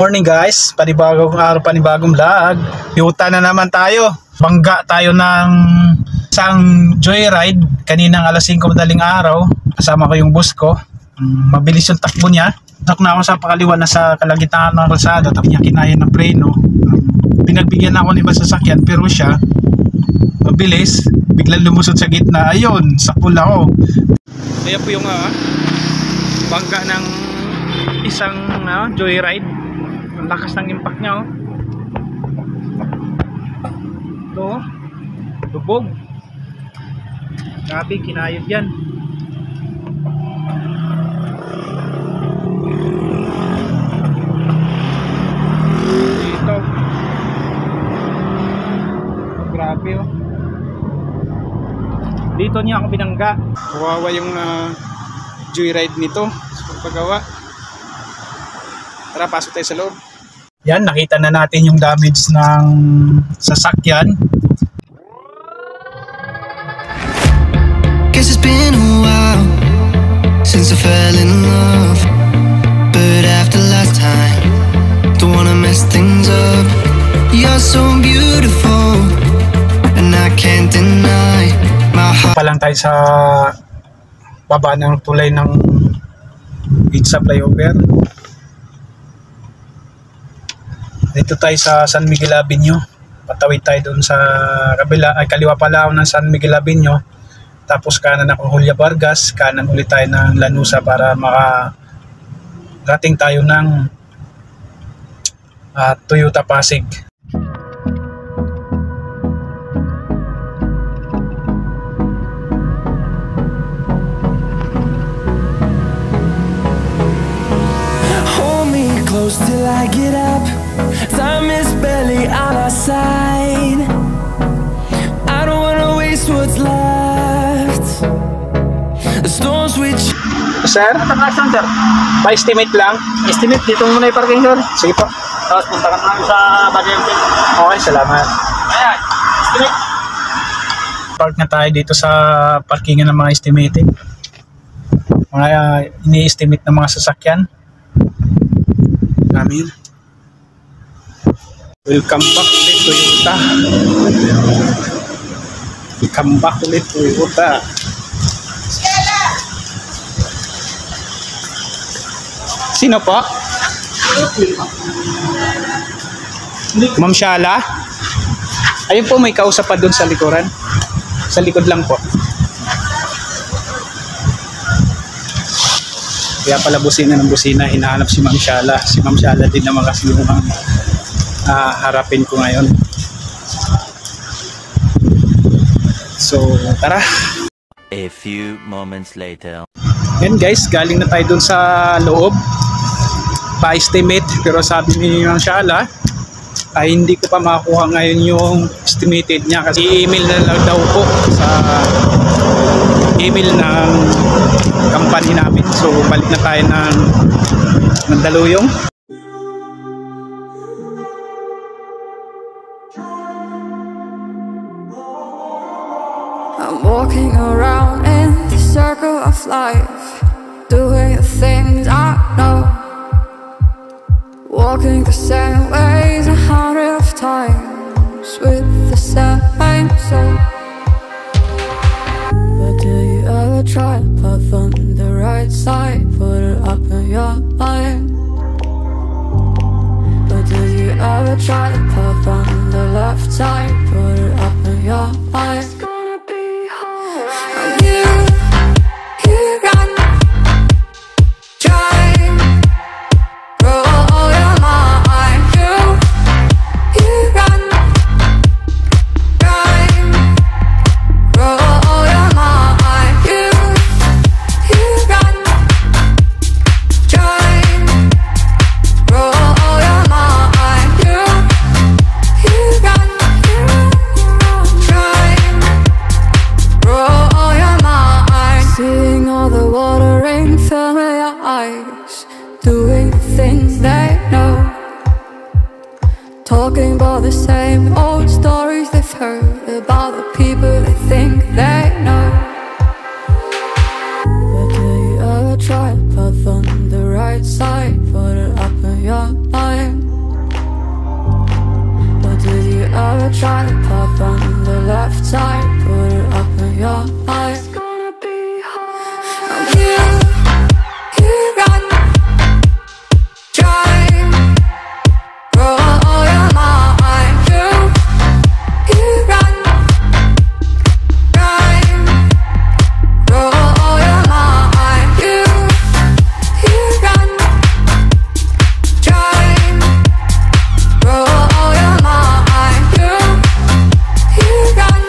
Morning guys, panibagong araw, panibagong vlog. Yuta na naman tayo. Bangga tayo ng isang joyride kaninang alas 5 madaling araw. Kasama ko yung bus ko. Mabilis yung takbo niya. Tak na ako sa pakaliwa na sa kalagitnaan ng kalsada. Tapos niya kinaya ng preno. Pinagbigyan ako ng ibang sasakyan pero siya mabilis. Biglang lumusot sa gitna. Ayun, sakul ako. Kaya po yung bangga ng isang joyride. Ang lakas ng impact niya, oh. Ito, lubog. Grabe, kinayod yan. Dito. Grabe, oh. Dito niya ako binangga. Kawawa yung joyride nito sa paggawa. Tara, pasok tayo sa loob. Yan, nakita na natin yung damage ng sasakyan. Guess it's been a while since I fell in love, but after last time, don't wanna mess things up. You're so beautiful, and I can't deny my heart. Pa lang tayo sa baba ng tulay ng Pizza Flyover. Dito tayo sa San Miguel Avenue. Patawid tayo doon sa kabila, ay kaliwa pala ng San Miguel Avenue. Tapos kanan ako Julia Vargas, kanan ulit tayo ng Lanusa para makarating tayo ng Toyota Pasig. Hold me close till I get up. Time is barely on our side. I don't wanna waste what's left. The storms which. Sir? Sir? Pa-estimate lang. Estimate, dito muna yung parking, sir. Sige po. Tapos punta ka namin sa Bagayang. Okay, salamat. Ayan, estimate. Park na tayo dito sa parkingan ng mga estimating. Mga ini-estimate ng mga sasakyan. Namin. Welcome back ulit Toyota. Welcome back ulit Toyota. Sino po? Ma'am Shala? Ayun po, may kausap pa doon sa likuran. Sa likod lang po. Kaya pala busina ng busina, hinahanap si Ma'am Shala. Si Ma'am Shala din naman kasi yung harapin ko ngayon. So, tara. A few moments later. Yan guys, galing na tayo dun sa loob. Pa-estimate, pero sabi ni Ma'am Shala ay hindi ko pa makakuha ngayon yung estimated niya kasi i-email na lang daw po sa email ng company namin. So, balik na tayo ng Mandaluyong. I'm walking around in the circle of life, doing the things I know, walking the same ways 100 times with the same soul. But do you ever try to path on the right side, put it up in your mind? But do you ever try to path on the left side, put it up in your mind? Doing the things they know, talking about the same old stories they've heard about the people they think they know. But do you ever try to path on the right side, put it up in your mind? try to pop on the left side, put it up in your eye. It's gonna be hard. You run, drive, roll your mind. You run, drive, roll your mind. You run, drive, roll your mind. You run,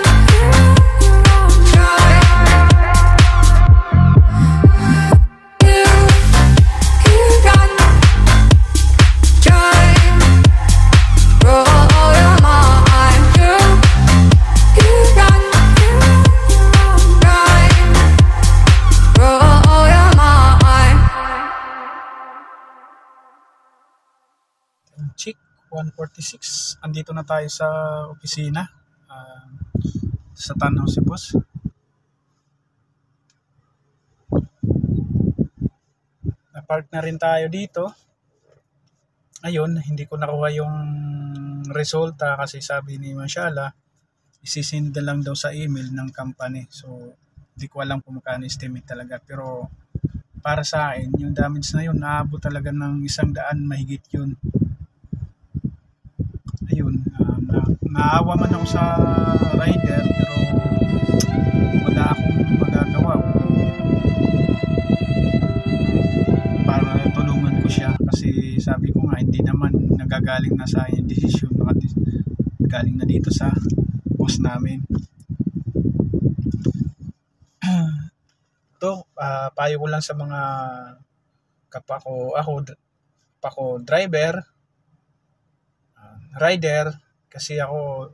Chick 146. Andito na tayo sa opisina sa Tan Jose, boss. Na-park na rin tayo dito. Ayun, hindi ko nakuha yung resulta kasi sabi ni Mashala isisend na lang daw sa email ng company. So hindi ko alam kung magkano estimate talaga, pero para sa akin yung damage na yun naabot talaga ng 100 mahigit yun. Ayun, naawa man ako sa rider, pero wala akong magagawa para tulungan ko siya kasi sabi ko nga hindi naman nagagaling na sa decision, galing na dito sa boss namin. To payo ko lang sa mga kapwa ko, ako driver, rider, kasi ako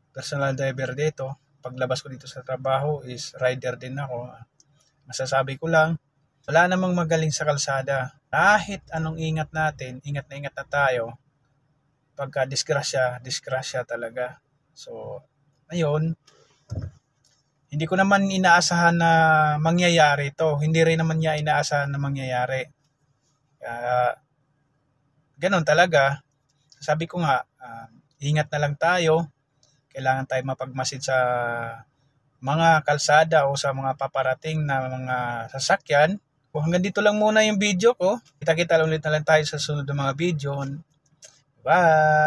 personal driver dito. Paglabas ko dito sa trabaho is rider din ako. Masasabi ko lang, wala namang magaling sa kalsada. Kahit anong ingat natin, ingat na tayo. Pagka disgrasya talaga. So, ayun, hindi ko naman inaasahan na mangyayari ito. Hindi rin naman niya inaasahan na mangyayari. Ganon talaga. Sabi ko nga, ingat na lang tayo. Kailangan tayo mapagmasid sa mga kalsada o sa mga paparating na mga sasakyan. Hanggang dito lang muna yung video ko. Kita-kita ulit na lang tayo sa sunod ng mga video. Bye!